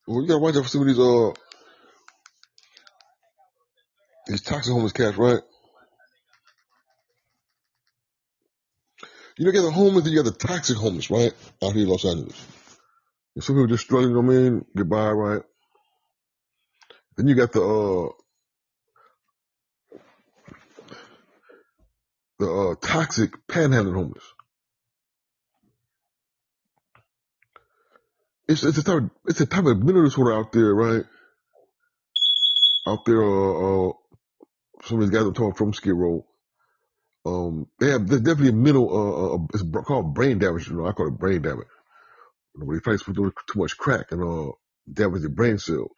Well, you gotta watch out for some of these toxic homeless cats, right? You got the homeless, and you got the toxic homeless, right? Out here in Los Angeles. And some people just struggling, you know what I mean? Get by, right? Then you got the toxic panhandling homeless. It's a type of mental disorder out there, right? Out there, some of these guys I'm talking from Skid Row. There's definitely a mental, it's called brain damage, I call it brain damage. When they probably put too much crack and, damage their brain cells.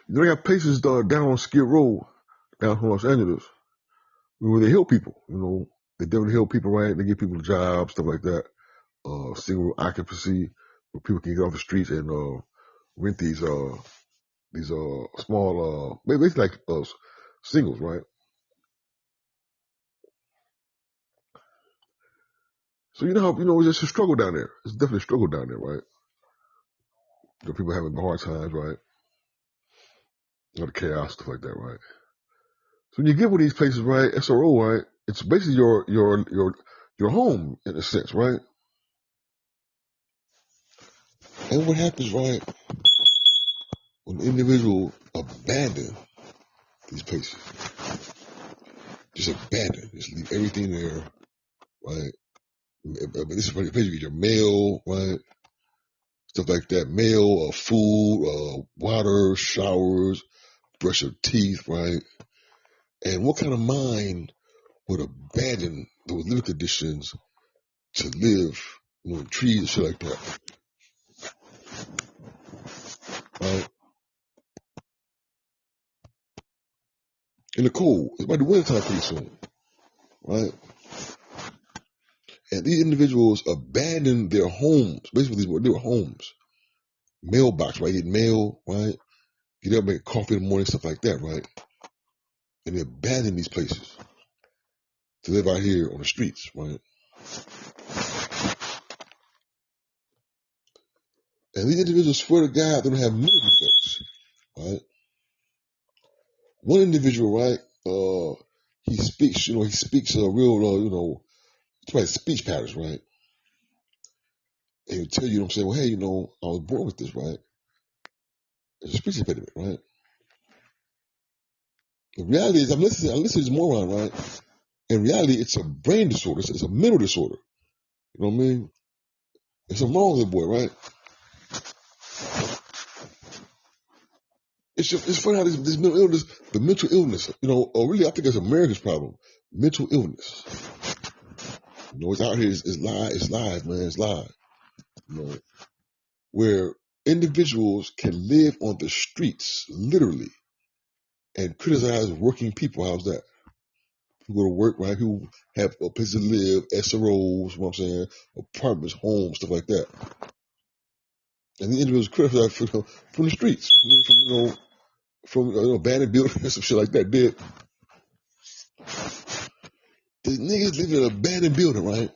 They got places, down on Skid Row, down from Los Angeles, where they help people, they definitely help people, right? They give people jobs, stuff like that. Single occupancy, where people can get off the streets and, rent these small, basically like, singles, right? So it's just a struggle down there. It's definitely a struggle down there, right? People having hard times, right? A lot of chaos, stuff like that, right? So when you get with these places, right, SRO, right, it's basically your home in a sense, right? And what happens, right, when the individual abandon these places, just abandon, just leave everything there, right? This is where you get your mail, right? Stuff like that, mail, food, water, showers, brush your teeth, right? And what kind of mind would abandon those living conditions to live, in trees and shit like that, right? In the cold, it's about the winter time pretty soon, right? And these individuals abandon their homes, basically their homes, mailbox, right? Get mail, right? Get up, make coffee in the morning, stuff like that, right? And they abandon these places to live out here on the streets, right? And these individuals swear to God they don't have mental defects, right? One individual, right? He speaks, real, it's like speech patterns, right? And he'll tell you, what I'm saying, well, hey, I was born with this, right? It's a speech impediment, right? The reality is, I listen to this moron, right? In reality, it's a brain disorder. It's a mental disorder. You know what I mean? There's something wrong with the boy, right? It's funny how this mental illness, the mental illness, really, I think it's America's problem. Mental illness. It's out here, it's live, man, it's live. Where individuals can live on the streets, literally, and criticize working people. How's that? Who go to work, right? Who have a place to live, SROs, what I'm saying, apartments, homes, stuff like that. And the individuals criticize from the streets, from abandoned buildings, some shit like that. Did the niggas live in an abandoned building, right?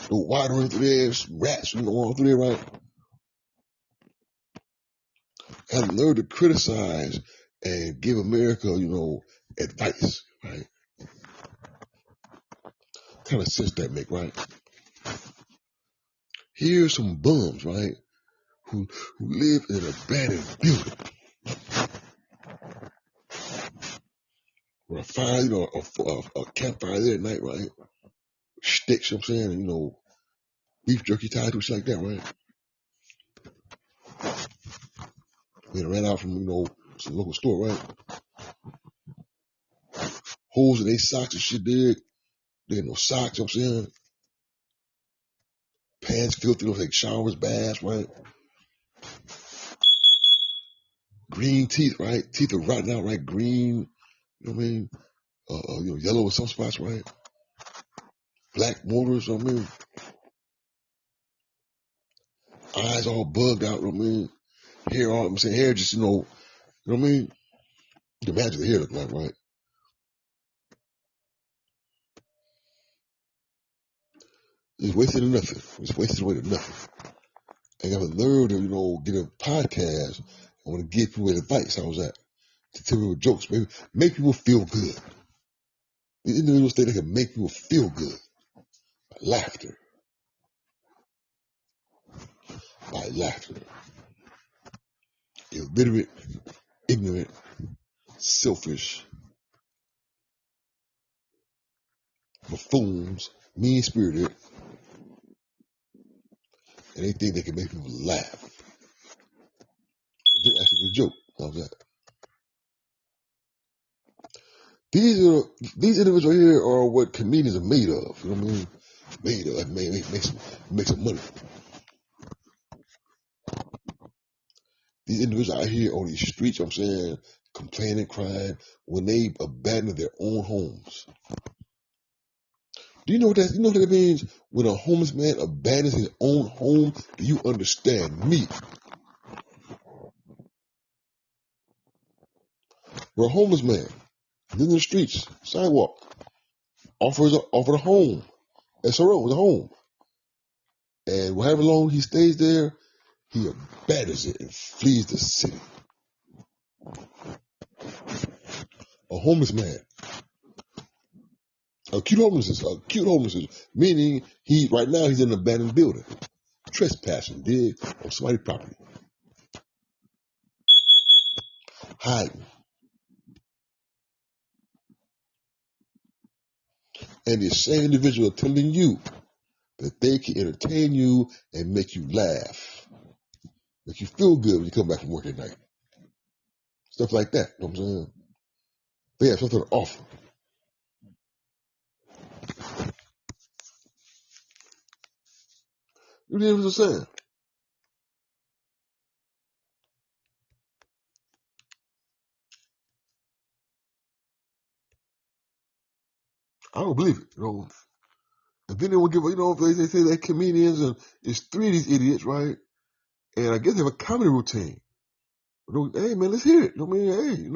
The water running through there, rats going through there, right? And learn to criticize and give America, advice, right? What kind of sense that make, right? Here's some bums, right? Who live in an abandoned building. With a fire, a campfire there at night, right? Sticks, you know what I'm saying, and, beef jerky tied to shit like that, right? They ran out from, some local store, right? Holes in their socks and shit there. They had no socks, you know what I'm saying? Pants filthy, like showers, baths, right? Green teeth, right? Teeth are rotting out, right? Green, you know what I mean? Yellow in some spots, right? Black mortars, you know what I mean? Eyes all bugged out, you know what I mean? Hair just, you know what I mean? You can imagine the hair look like, right? It's wasted on nothing. It's wasted away to nothing. I got a nerve to, get a podcast. I want to give people advice. How's that? To tell people jokes, maybe make people feel good. The individuals think they can make people feel good by laughter. By laughter. Illiterate, ignorant, selfish, buffoons, mean-spirited, and they think they can make people laugh. They're actually a joke. How's that? These individuals here are what comedians are made of. You know what I mean? Made of. Make some money. These individuals out here on these streets, I'm saying, complaining, crying, when they abandon their own homes. Do you know what that means? When a homeless man abandons his own home, do you understand me? We're a homeless man, living in the streets, sidewalk, offered a home. SRO is a home. And however long he stays there, he abandons it and flees the city. A homeless man. Acute homelessness, meaning right now he's in an abandoned building, trespassing, on somebody's property, hiding. And the same individual telling you that they can entertain you and make you laugh, make you feel good when you come back from work at night. Stuff like that, you know what I'm saying? They have something to offer. You know what I'm saying? I don't believe it, And then they will give, they say they're comedians, and it's three of these idiots, right? And I guess they have a comedy routine. Hey, man, let's hear it. Hey,